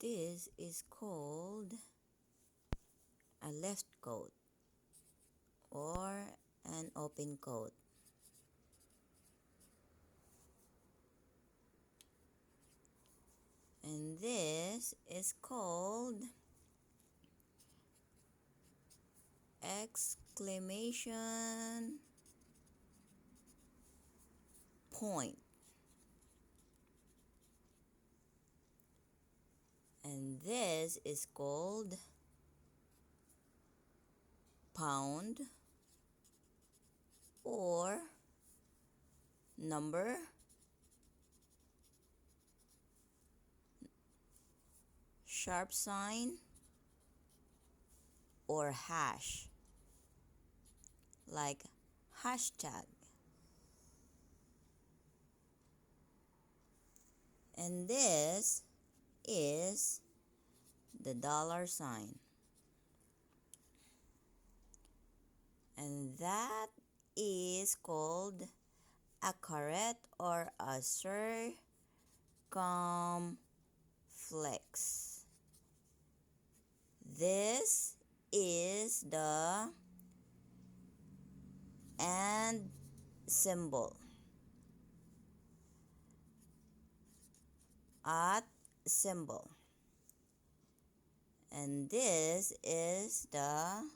This is called a left coat or an open coat. And this is called exclamation point. And this is called pound or number, sharp sign, or hash, like hashtag. And this is the dollar sign. And that is called a caret or a circumflex. This is the and symbol. At symbol. And this is the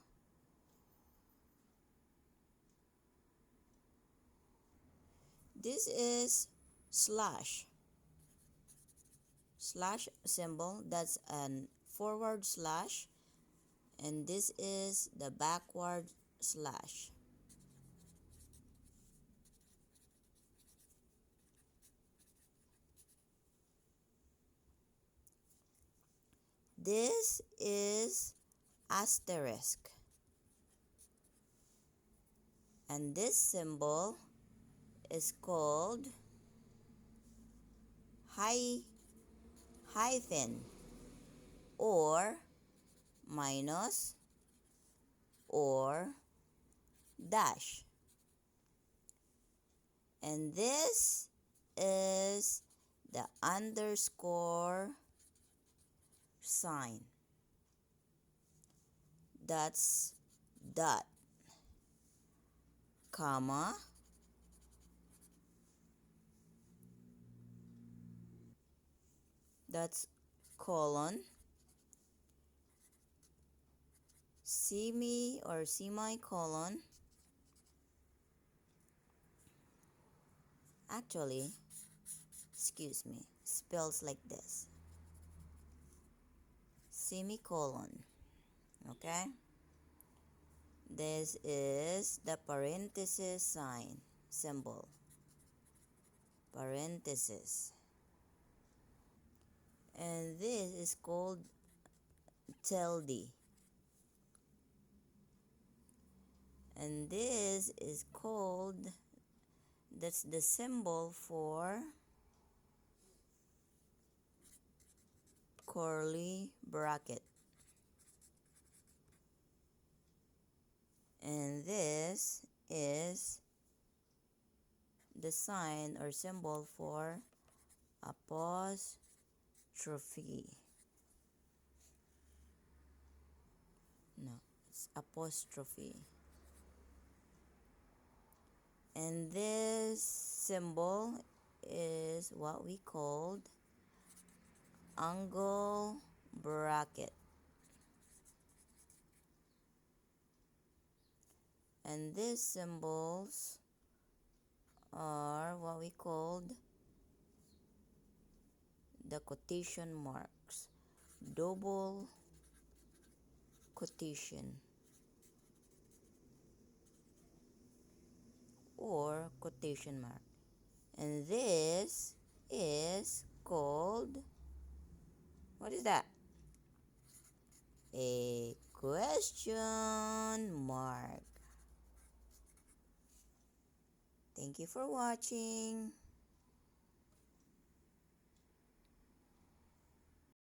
slash symbol. That's an forward slash, and this is the backward slash. This is asterisk, and this symbol is called hyphen or minus or dash. And this is the underscore sign. That's dot, comma, that's colon, semicolon. Actually, excuse me, spells like this. Semicolon. Okay? This is the parenthesis sign, symbol. Parenthesis. And this is called tilde. And this is called, that's the symbol for curly bracket. And this is the sign or symbol for apostrophe. No, it's apostrophe. And this symbol is what we called angle bracket. And these symbols are what we called the quotation marks, double quotation or quotation mark. And this is called, what is that? A question mark. Thank you for watching.